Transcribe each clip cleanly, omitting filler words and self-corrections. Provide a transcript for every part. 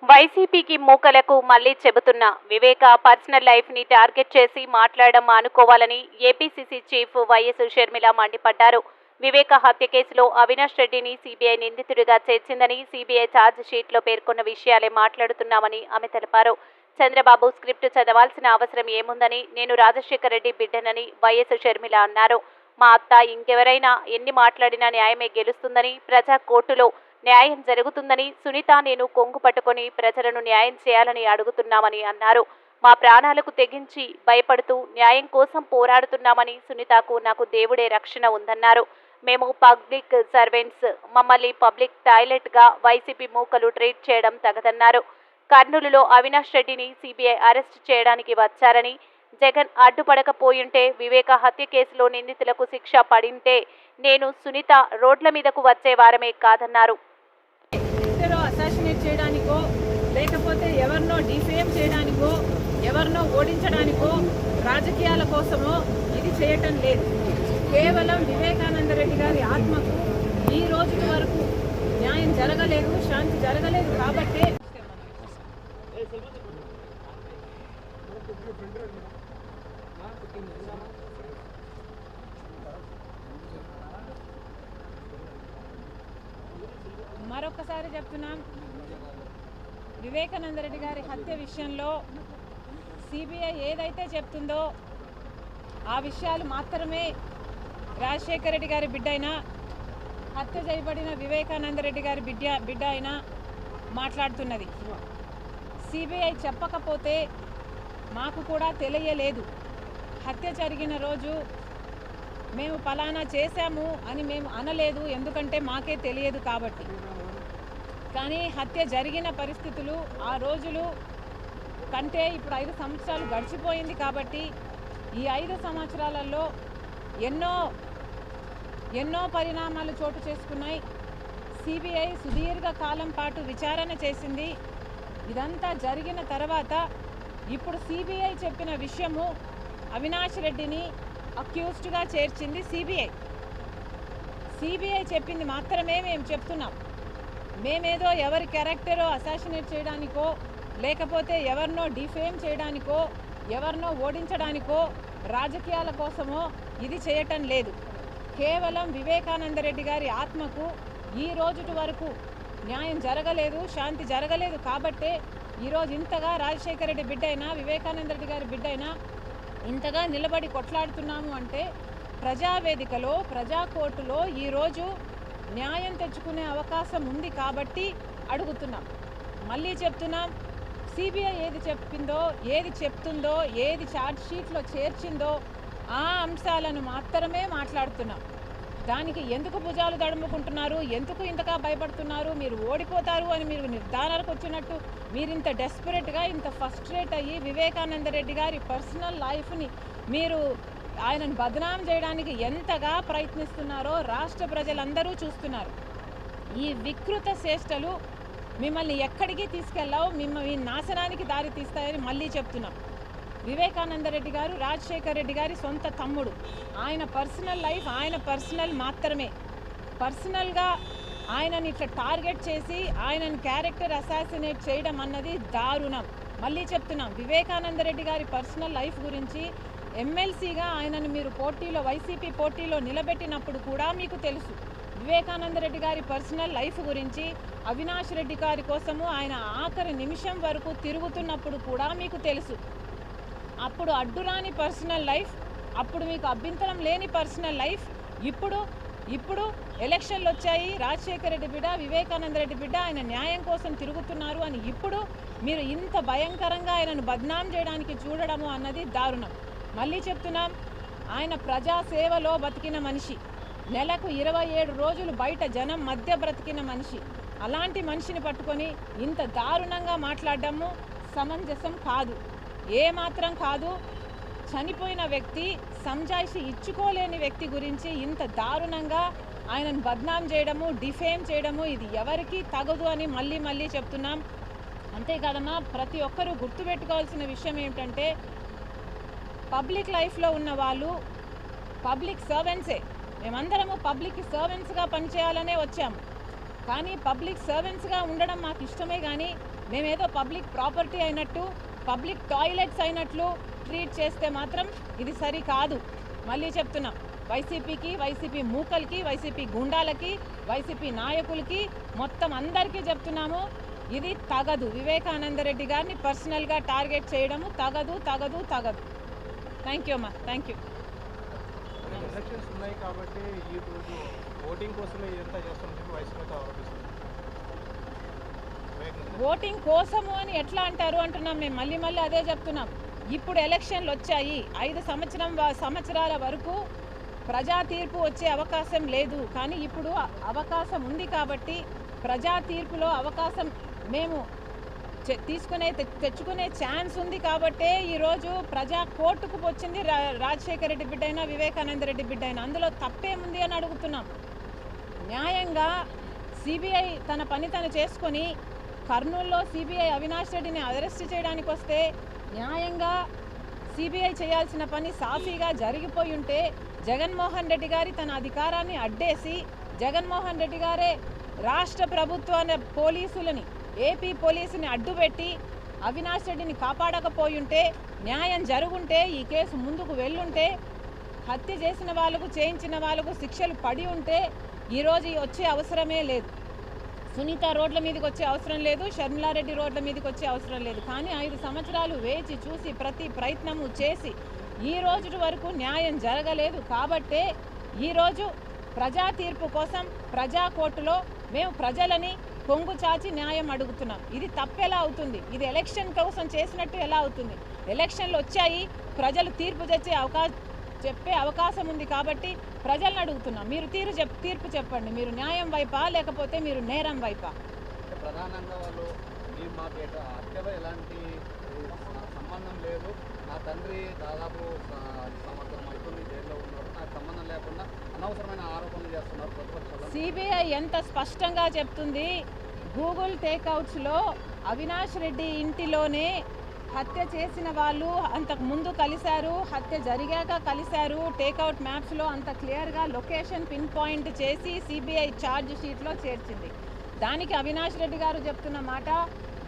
వైసీపీకి మూకలకు మళ్లీ చెబుతున్నా వివేక పర్సనల్ లైఫ్ ని టార్గెట్ చేసి మాట్లాడడం మానుకోవాలని ఏపీసీసీ చీఫ్ వైఎస్ షర్మిల మండిపడ్డారు. వివేక హత్య కేసులో అవినాష్ రెడ్డిని సీబీఐ నిందితుడిగా చేర్చిందని సీబీఐ ఛార్జ్ షీట్లో పేర్కొన్న విషయాలే మాట్లాడుతున్నామని ఆమె తెలిపారు. చంద్రబాబు స్క్రిప్ట్ చదవాల్సిన అవసరం ఏముందని, నేను రాజశేఖర రెడ్డి బిడ్డనని వైఎస్ షర్మిల అన్నారు. మా అత్త ఇంకెవరైనా ఎన్ని మాట్లాడినా న్యాయమే గెలుస్తుందని, ప్రజా కోర్టులో న్యాయం జరుగుతుందని, సునీత నేను కొంగు పట్టుకొని ప్రజలను న్యాయం చేయాలని అడుగుతున్నామని అన్నారు. మా ప్రాణాలకు తెగించి భయపడుతూ న్యాయం కోసం పోరాడుతున్నామని, సునీతకు నాకు దేవుడే రక్షణ ఉందన్నారు. మేము పబ్లిక్ సర్వెంట్స్, మమ్మల్ని పబ్లిక్ టాయిలెట్గా వైసీపీ మూకలు ట్రీట్ చేయడం తగదన్నారు. కర్నూలులో అవినాష్ రెడ్డిని సీబీఐ అరెస్ట్ చేయడానికి వచ్చారని, జగన్ అడ్డుపడకపోయుంటే వివేక హత్య కేసులో నిందితులకు శిక్ష పడింటే నేను సునీత రోడ్ల మీదకు వచ్చే వారమే కాదన్నారు. అసాసినేట్ చేయడానికో లేకపోతే ఎవరినో డిఫేమ్ చేయడానికో ఎవరినో ఓడించడానికో రాజకీయాల కోసమో ఇది చేయటం లేదు. కేవలం వివేకానంద రెడ్డి గారి ఆత్మకు ఈ రోజు వరకు న్యాయం జరగలేదు, శాంతి జరగలేదు కాబట్టే మరొకసారి చెప్తున్నాం, వివేకానంద రెడ్డి గారి హత్య విషయంలో సిబిఐ ఏదైతే చెప్తుందో ఆ విషయాలు మాత్రమే రాజశేఖర రెడ్డి గారి బిడ్డ అయినా, హత్య చేయబడిన వివేకానంద రెడ్డి గారి బిడ్డ అయినా మాట్లాడుతున్నది. సిబిఐ చెప్పకపోతే మాకు కూడా తెలియలేదు. హత్య జరిగిన రోజు మేము ఫలానా చేశాము అని మేము అనలేదు, ఎందుకంటే మాకే తెలియదు కాబట్టి. కానీ హత్య జరిగిన పరిస్థితులు ఆ రోజులు కంటే ఇప్పుడు 5 సంవత్సరాలు గడిచిపోయింది కాబట్టి ఈ 5 సంవత్సరాలలో ఎన్నో పరిణామాలు చోటు చేసుకున్నాయి. సిబిఐ సుదీర్ఘ కాలం పాటు విచారణ చేసింది. ఇదంతా జరిగిన తర్వాత ఇప్పుడు సిబిఐ చెప్పిన విషయము అవినాష్ రెడ్డిని అక్యూజ్డ్గా చేర్చింది సిబిఐ. సిబిఐ చెప్పింది మాత్రమే మేము చెప్తున్నాం. మేమేదో ఎవరి క్యారెక్టరో అసాసినేట్ చేయడానికో లేకపోతే ఎవరినో డిఫేమ్ చేయడానికో ఎవరినో ఓడించడానికో రాజకీయాల కోసమో ఇది చేయటం లేదు. కేవలం వివేకానంద రెడ్డి గారి ఆత్మకు ఈ రోజు వరకు న్యాయం జరగలేదు, శాంతి జరగలేదు కాబట్టే ఈరోజు ఇంతగా రాజశేఖర రెడ్డి బిడ్డ అయినా వివేకానంద రెడ్డి గారి బిడ్డ అయినా ఇంతగా నిలబడి కొట్లాడుతున్నాము అంటే ప్రజావేదికలో ప్రజా కోర్టులో ఈరోజు న్యాయం తెచ్చుకునే అవకాశం ఉంది కాబట్టి అడుగుతున్నాం. మళ్ళీ చెప్తున్నాం, సిబిఐ ఏది చెప్పిందో, ఏది చెప్తుందో, ఏది ఛార్జ్ షీట్లో చేర్చిందో ఆ అంశాలను మాత్రమే మాట్లాడుతున్నాం. దానికి ఎందుకు భుజాలు తడుముకుంటున్నారు, ఎందుకు ఇంతగా భయపడుతున్నారు, మీరు ఓడిపోతారు అని మీరు నిర్ధారణకు వచ్చినట్టు మీరు ఇంత డెస్పరేట్గా ఇంత ఫస్ట్రేట్ అయ్యి వివేకానంద రెడ్డి గారి పర్సనల్ లైఫ్ని మీరు ఆయనను బదనాం చేయడానికి ఎంతగా ప్రయత్నిస్తున్నారో రాష్ట్ర ప్రజలందరూ చూస్తున్నారు. ఈ వికృత చేష్టలు మిమ్మల్ని ఎక్కడికి తీసుకెళ్ళావు, మిమ్మల్ని నాశనానికి దారి తీస్తాయని మళ్ళీ చెప్తున్నాం. వివేకానంద రెడ్డి గారు రాజశేఖర రెడ్డి గారి సొంత తమ్ముడు. ఆయన పర్సనల్ లైఫ్ ఆయన పర్సనల్ మాత్రమే. పర్సనల్గా ఆయనని ఇట్లా టార్గెట్ చేసి ఆయనని క్యారెక్టర్ అసాసినేట్ చేయడం అన్నది దారుణం. మళ్ళీ చెప్తున్నాం, వివేకానంద రెడ్డి గారి పర్సనల్ లైఫ్ గురించి ఎమ్మెల్సీగా ఆయనను మీరు పోటీలో వైసీపీ పోటీలో నిలబెట్టినప్పుడు కూడా మీకు తెలుసు. వివేకానంద రెడ్డి గారి పర్సనల్ లైఫ్ గురించి అవినాష్ రెడ్డి గారి కోసము ఆయన ఆఖరి నిమిషం వరకు తిరుగుతున్నప్పుడు కూడా మీకు తెలుసు. అప్పుడు అడ్డురాని పర్సనల్ లైఫ్, అప్పుడు మీకు అభ్యంతరం లేని పర్సనల్ లైఫ్, ఇప్పుడు ఎలక్షన్లు వచ్చాయి, రాజశేఖర రెడ్డి బిడ్డ వివేకానంద రెడ్డి బిడ్డ ఆయన న్యాయం కోసం తిరుగుతున్నారు అని ఇప్పుడు మీరు ఇంత భయంకరంగా ఆయనను బద్నాం చేయడానికి చూడడము అన్నది దారుణం. మళ్ళీ చెప్తున్నాం, ఆయన ప్రజాసేవలో బతికిన మనిషి, నెలకు 27 రోజులు బయట జనం మధ్య బ్రతికిన మనిషి. అలాంటి మనిషిని పట్టుకొని ఇంత దారుణంగా మాట్లాడడము సమంజసం కాదు, ఏమాత్రం కాదు. చనిపోయిన వ్యక్తి, సంజాయిషి ఇచ్చుకోలేని వ్యక్తి గురించి ఇంత దారుణంగా ఆయనను బద్నాం చేయడము, డిఫేమ్ చేయడము ఇది ఎవరికి తగదు అని మళ్ళీ చెప్తున్నాం. అంతేకాదమ్మా, ప్రతి ఒక్కరూ గుర్తుపెట్టుకోవాల్సిన విషయం ఏమిటంటే పబ్లిక్ లైఫ్లో ఉన్న వాళ్ళు పబ్లిక్ సర్వెంట్సే. మేమందరము పబ్లిక్ సర్వెంట్స్గా పనిచేయాలనే వచ్చాము. కానీ పబ్లిక్ సర్వెంట్స్గా ఉండడం మాకు ఇష్టమే, కానీ మేమేదో పబ్లిక్ ప్రాపర్టీ అయినట్టు, పబ్లిక్ టాయిలెట్స్ అయినట్లు ట్రీట్ చేస్తే మాత్రం ఇది సరి కాదు. మళ్ళీ చెప్తున్నాం, వైసీపీకి, వైసీపీ మూకలకి, వైసీపీ గుండాలకి, వైసీపీ నాయకులకి, మొత్తం అందరికీ చెప్తున్నాము, ఇది తగదు. వివేకానందరెడ్డి గారిని పర్సనల్గా టార్గెట్ చేయడము తగదు తగదు తగదు. థ్యాంక్ యూ అమ్మా, థ్యాంక్ యూ. ఎలక్షన్స్ ఉన్నాయి కాబట్టి ఈ రోజు ఓటింగ్ కోసమే ఇదంతా చేస్తామని వైసీపీ ఆరోపిస్తుంది. ఓటింగ్ కోసము అని ఎట్లా అంటారు అంటున్నాం మేము. మళ్ళీ మళ్ళీ అదే చెప్తున్నాం. ఇప్పుడు ఎలక్షన్లు వచ్చాయి, 5 సంవత్సరాల వరకు ప్రజా తీర్పు వచ్చే అవకాశం లేదు. కానీ ఇప్పుడు అవకాశం ఉంది కాబట్టి ప్రజా తీర్పులో అవకాశం మేము తెచ్చుకునే ఛాన్స్ ఉంది కాబట్టే ఈరోజు ప్రజా కోర్టుకు వచ్చింది. రాజశేఖర రెడ్డి బిడ్డ అయినా, వివేకానంద రెడ్డి బిడ్డ అయినా, అందులో తప్పేముంది అని అడుగుతున్నాం. న్యాయంగా సిబిఐ తన పని తను చేసుకొని కర్నూలులో సిబిఐ అవినాష్ రెడ్డిని అరెస్ట్ చేయడానికి వస్తే న్యాయంగా సిబిఐ చేయాల్సిన పని సాఫీగా జరిగిపోయి ఉంటే జగన్మోహన్ రెడ్డి గారి తన అధికారాన్ని అడ్డేసి జగన్మోహన్ రెడ్డి గారే రాష్ట్ర ప్రభుత్వ పోలీసులని, ఏపీ పోలీసుని అడ్డుపెట్టి అవినాష్ రెడ్డిని కాపాడకపోయి ఉంటే, న్యాయం జరుగుంటే, ఈ కేసు ముందుకు వెళ్ళుంటే, హత్య చేసిన వాళ్ళకు, చేయించిన వాళ్ళకు శిక్షలు పడి ఉంటే ఈరోజు వచ్చే అవసరమే లేదు. సునీత రోడ్ల మీదకి వచ్చే అవసరం లేదు, షర్మిలారెడ్డి రోడ్ల మీదకి వచ్చే అవసరం లేదు. కానీ 5 సంవత్సరాలు వేచి చూసి ప్రతి ప్రయత్నము చేసి ఈ రోజు వరకు న్యాయం జరగలేదు. కాబట్టే ఈరోజు ప్రజా తీర్పు కోసం ప్రజా కోర్టులో మేము ప్రజలని కొంగు చాచి న్యాయం అడుగుతున్నాం. ఇది తప్పెలా అవుతుంది? ఇది ఎలక్షన్ కోసం చేసినట్టు ఎలా అవుతుంది? ఎలక్షన్లు వచ్చాయి, ప్రజలు తీర్పు చెప్పే అవకాశం ఉంది కాబట్టి ప్రజలను అడుగుతున్నాం. మీరు తీర్పు చెప్పండి. మీరు న్యాయం వైపా లేకపోతే మీరు నేరం వైపా? ప్రధానంగా వాళ్ళు మాకు హత్యలో ఎలాంటి సంబంధం లేదు, నా తండ్రి దాదాపు సంవత్సరం అవుతుంది జైల్లో ఉన్నారు, నాకు సంబంధం లేకుండా అనవసరమైన ఆరోపణలు చేస్తున్నారు ప్రతిపక్షాలు. సిబిఐ ఎంత స్పష్టంగా చెప్తుంది, గూగుల్ టేక్అవుట్స్లో అవినాష్ రెడ్డి ఇంటిలోనే హత్య చేసిన వాళ్ళు అంతకు ముందు కలిశారు, హత్య జరిగాక కలిశారు. టేక్అవుట్ మ్యాప్స్లో అంత క్లియర్గా లొకేషన్ పిన్ పాయింట్ చేసి సిబిఐ ఛార్జ్ షీట్లో చేర్చింది. దానికి అవినాష్ రెడ్డి గారు చెప్తున్న మాట,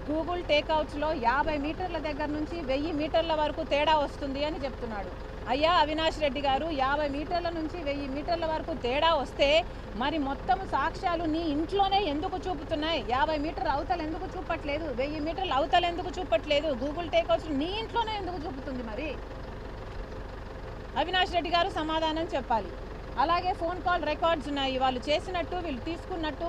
గూగుల్ టేక్అవుట్స్లో 50 మీటర్ల దగ్గర నుంచి 1000 మీటర్ల వరకు తేడా వస్తుంది అని చెప్తున్నాడు. అయ్యా అవినాష్ రెడ్డి గారు, 50 మీటర్ల నుంచి 1000 మీటర్ల వరకు తేడా వస్తే మరి మొత్తం సాక్ష్యాలు నీ ఇంట్లోనే ఎందుకు చూపుతున్నాయి? 50 మీటర్ల అవతల ఎందుకు చూపట్లేదు? 1000 మీటర్ల అవతల ఎందుకు చూపట్లేదు? గూగుల్ టేక్అవుట్స్ నీ ఇంట్లోనే ఎందుకు చూపుతుంది? మరి అవినాష్ రెడ్డి గారు సమాధానం చెప్పాలి. అలాగే ఫోన్ కాల్ రికార్డ్స్ ఉన్నాయి, వాళ్ళు చేసినట్టు వీళ్ళు తీసుకున్నట్టు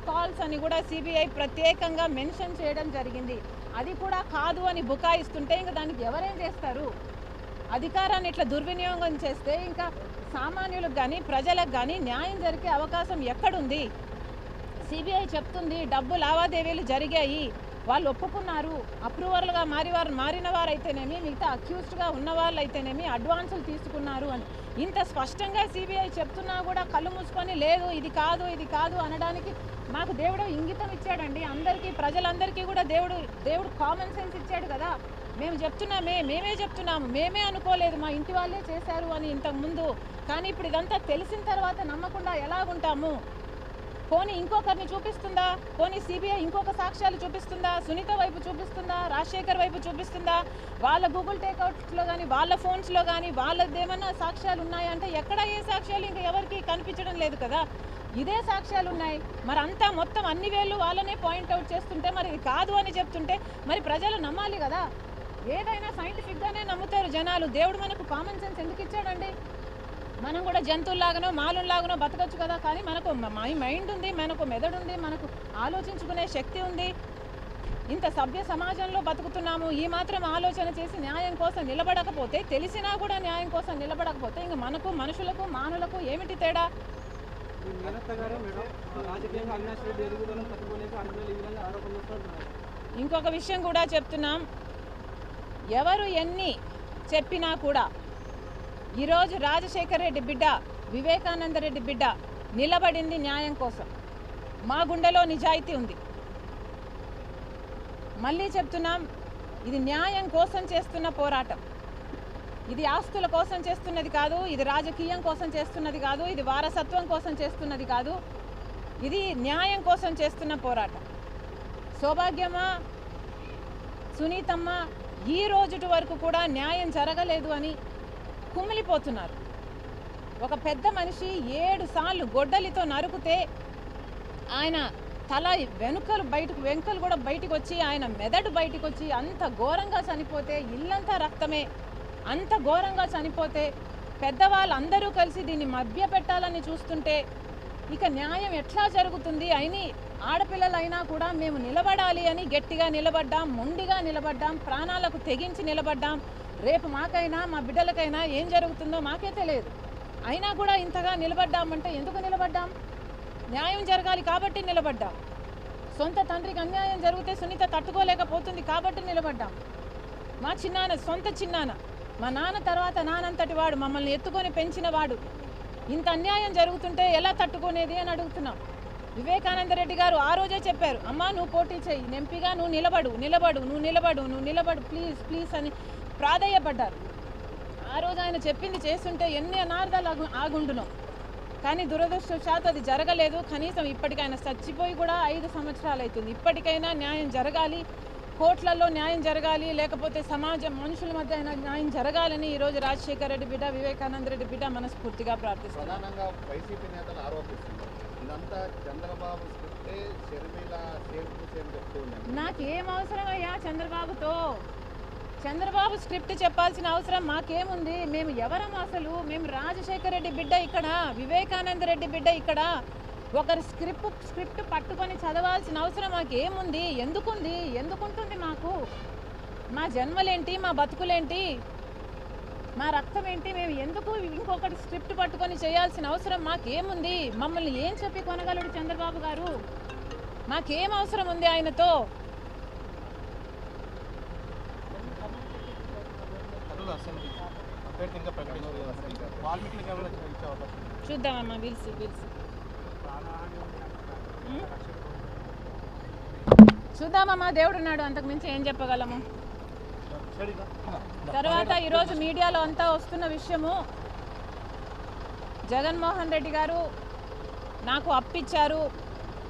కాల్స్ అని కూడా సిబిఐ ప్రత్యేకంగా మెన్షన్ చేయడం జరిగింది. అది కూడా కాదు అని బుకాయిస్తుంటే ఇంకా దానికి ఎవరేం చేస్తారు? అధికారాన్ని ఇట్లా దుర్వినియోగం చేస్తే ఇంకా సామాన్యులకు కానీ ప్రజలకు కానీ న్యాయం జరిగే అవకాశం ఎక్కడుంది? సిబిఐ చెప్తుంది డబ్బు లావాదేవీలు జరిగాయి, వాళ్ళు ఒప్పుకున్నారు, అప్రూవర్లుగా మారిన వారైతేనేమి, మిగతా అక్యూజ్డ్గా ఉన్న వాళ్ళు అయితేనేమి అడ్వాన్సులు తీసుకున్నారు అని ఇంత స్పష్టంగా సిబిఐ చెప్తున్నా కూడా కళ్ళు మూసుకొని లేదు ఇది కాదు అనడానికి మాకు దేవుడు ఇంగితం ఇచ్చాడండి. అందరికీ, ప్రజలందరికీ కూడా దేవుడు కామన్ సెన్స్ ఇచ్చాడు కదా. మేమే చెప్తున్నాము, మేమే అనుకోలేదు మా ఇంటి వాళ్ళే చేశారు అని ఇంతకుముందు. కానీ ఇప్పుడు ఇదంతా తెలిసిన తర్వాత నమ్మకుండా ఎలాగుంటాము? పోనీ ఇంకొకరిని చూపిస్తుందా? పోనీ సిబిఐ ఇంకొక సాక్ష్యాలు చూపిస్తుందా? సునీత వైపు చూపిస్తుందా? రాజశేఖర్ వైపు చూపిస్తుందా? వాళ్ళ గూగుల్ టేక్అవుట్స్లో కానీ వాళ్ళ ఫోన్స్లో కానీ వాళ్ళదేమన్నా సాక్ష్యాలు ఉన్నాయంటే ఎక్కడ ఏ సాక్ష్యాలు ఇంకా ఎవరికి కనిపించడం లేదు కదా. ఇదే సాక్ష్యాలు ఉన్నాయి. మరి అంతా మొత్తం అన్ని వేళ్ళు వాళ్ళనే పాయింట్అవుట్ చేస్తుంటే, మరి ఇది కాదు అని చెప్తుంటే మరి ప్రజలు నమ్మాలి కదా. ఏదైనా సైంటిఫిక్గానే నమ్ముతారు జనాలు. దేవుడు మనకు కామన్ సెన్స్ ఎందుకు ఇచ్చాడండి? మనం కూడా జంతువుల్లాగానో మాలుల్లాగానో బతకచ్చు కదా. కానీ మనకు మైండ్ ఉంది, మనకు మెదడు ఉంది, మనకు ఆలోచించుకునే శక్తి ఉంది. ఇంత సభ్య సమాజంలో బతుకుతున్నాము. ఈ మాత్రం ఆలోచన చేసి న్యాయం కోసం నిలబడకపోతే, తెలిసినా కూడా న్యాయం కోసం నిలబడకపోతే ఇంక మనకు, మనుషులకు, మానులకు ఏమిటి తేడా? ఇంకొక విషయం కూడా చెప్తున్నాం, ఎవరు ఎన్ని చెప్పినా కూడా ఈరోజు రాజశేఖర రెడ్డి బిడ్డ, వివేకానంద రెడ్డి బిడ్డ నిలబడింది న్యాయం కోసం. మా గుండెలో నిజాయితీ ఉంది. మళ్ళీ చెప్తున్నాం, ఇది న్యాయం కోసం చేస్తున్న పోరాటం. ఇది ఆస్తుల కోసం చేస్తున్నది కాదు, ఇది రాజకీయం కోసం చేస్తున్నది కాదు, ఇది వారసత్వం కోసం చేస్తున్నది కాదు. ఇది న్యాయం కోసం చేస్తున్న పోరాటం. సౌభాగ్యమ్మ, సునీతమ్మ ఈ రోజుటి వరకు కూడా న్యాయం జరగలేదు అని కుమిలిపోతున్నారు. ఒక పెద్ద మనిషి 7 సార్లు గొడ్డలితో నరుకుతే ఆయన తల వెంకలు కూడా బయటకు వచ్చి, ఆయన మెదడు బయటకు వచ్చి అంత ఘోరంగా చనిపోతే, ఇల్లంతా రక్తమే, అంత ఘోరంగా చనిపోతే పెద్దవాళ్ళందరూ కలిసి దీన్ని మభ్య పెట్టాలని చూస్తుంటే ఇక న్యాయం ఎట్లా జరుగుతుంది? అయినా ఆడపిల్లలైనా కూడా మేము నిలబడాలి అని గట్టిగా నిలబడ్డాం, మొండిగా నిలబడ్డాం, ప్రాణాలకు తెగించి నిలబడ్డాం. రేపు మాకైనా మా బిడ్డలకైనా ఏం జరుగుతుందో మాకే తెలియదు. అయినా కూడా ఇంతగా నిలబడ్డామంటే ఎందుకు నిలబడ్డాం? న్యాయం జరగాలి కాబట్టి నిలబడ్డాం. సొంత తండ్రికి అన్యాయం జరిగితే సునీత తట్టుకోలేకపోతుంది కాబట్టి నిలబడ్డాం. మా చిన్నాన్న, సొంత చిన్నాన్న, మా నాన్న తర్వాత నానంతటి వాడు, మమ్మల్ని ఎత్తుకొని పెంచిన వాడు, ఇంత అన్యాయం జరుగుతుంటే ఎలా తట్టుకునేది అని అడుగుతున్నాం. వివేకానంద రెడ్డి గారు ఆ రోజే చెప్పారు, అమ్మా నువ్వు పోటీ చేయి, ఎంపీగా నువ్వు నిలబడు ప్లీజ్ ప్లీజ్ అని ప్రాధేయపడ్డారు. ఆ రోజు ఆయన చెప్పింది చేస్తుంటే ఎన్ని అనార్థాలు ఆగుంటున్నాం. కానీ దురదృష్టవశాత్తు అది జరగలేదు. కనీసం ఇప్పటికైనా చచ్చిపోయి కూడా 5 సంవత్సరాలు అవుతుంది. ఇప్పటికైనా న్యాయం జరగాలి, కోర్టులలో న్యాయం జరగాలి, లేకపోతే సమాజం మనుషుల మధ్య అయినా న్యాయం జరగాలని ఈరోజు రాజశేఖర రెడ్డి బిడ్డ, వివేకానంద రెడ్డి బిడ్డ మనస్ఫూర్తిగా ప్రార్థిస్తున్నారు. ప్రధానంగా వైసీపీ నేతలు ఆరోపిస్తున్నారు ఇదంతా చంద్రబాబు స్క్రిప్టే, షర్మిల సేమ్ టు సేమ్ చెప్తూ ఉన్నారు. నాకేం అవసరం అయ్యా చంద్రబాబుతో? చంద్రబాబు స్క్రిప్ట్ చెప్పాల్సిన అవసరం మాకేముంది? మేము ఎవరం అసలు? మేము రాజశేఖర రెడ్డి బిడ్డ ఇక్కడ, వివేకానంద రెడ్డి బిడ్డ ఇక్కడ. ఒకరి స్క్రిప్ట్ పట్టుకొని చదవాల్సిన అవసరం మాకేముంది? ఎందుకుంటుంది మాకు? మా జన్మలేంటి, మా బతుకులేంటి, మా రక్తం ఏంటి? మేము ఎందుకు ఇంకొకటి స్క్రిప్ట్ పట్టుకొని చేయాల్సిన అవసరం మాకేముంది? మమ్మల్ని ఏం చెప్పి కొనగలడు చంద్రబాబు గారు? మాకేం అవసరం ఉంది ఆయనతో? చూద్దామమ్మా, బిల్స్ చూద్దామమ్మా, దేవుడు ఉన్నాడు, అంతకు మించి ఏం చెప్పగలము? తర్వాత ఈరోజు మీడియాలో అంతా వస్తున్న విషయము, జగన్మోహన్ రెడ్డి గారు నాకు అప్పిచ్చారు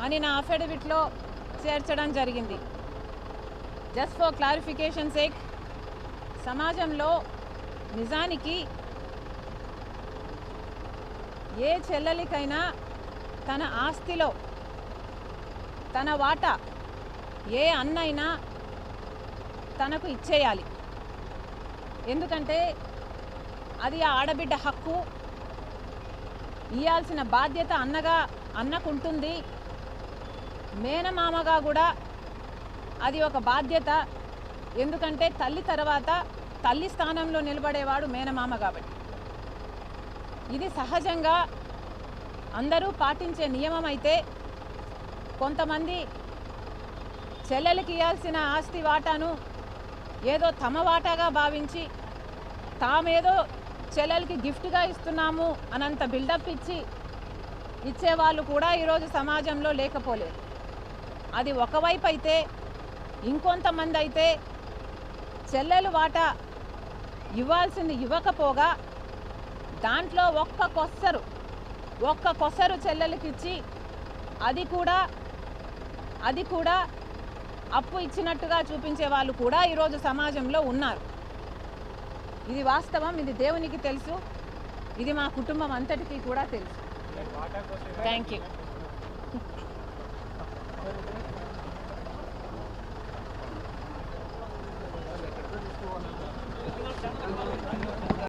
అని నా అఫిడవిట్లో చేర్చడం జరిగింది. జస్ట్ ఫర్ క్లారిఫికేషన్ సేక్, సమాజంలో నిజానికి ఏ చెల్లెలికైనా తన ఆస్తిలో తన వాటా ఏ అన్నైనా తనకు ఇచ్చేయాలి. ఎందుకంటే అది ఆ ఆడబిడ్డ హక్కు. ఇవ్వాల్సిన బాధ్యత అన్నకుంటుంది. మేనమామగా కూడా అది ఒక బాధ్యత. ఎందుకంటే తల్లి తర్వాత తల్లి స్థానంలో నిలబడేవాడు మేనమామ కాబట్టి. ఇది సహజంగా అందరూ పాటించే నియమం. అయితే కొంతమంది చెల్లెలకి ఇవ్వాల్సిన ఆస్తి వాటాను ఏదో తమ వాటాగా భావించి తామేదో చెల్లెలకి గిఫ్ట్గా ఇస్తున్నాము అనంత బిల్డప్ ఇచ్చేవాళ్ళు కూడా ఈరోజు సమాజంలో లేకపోలేదు. అది ఒకవైపు అయితే, ఇంకొంతమంది అయితే చెల్లెలు వాటా ఇవ్వాల్సింది ఇవ్వకపోగా దాంట్లో ఒక్క కొసరు చెల్లెలకి ఇచ్చి అది కూడా అప్పు ఇచ్చినట్టుగా చూపించే వాళ్ళు కూడా ఈరోజు సమాజంలో ఉన్నారు. ఇది వాస్తవం. ఇది దేవునికి తెలుసు. ఇది మా కుటుంబం అంతటికీ కూడా తెలుసు. Thank you.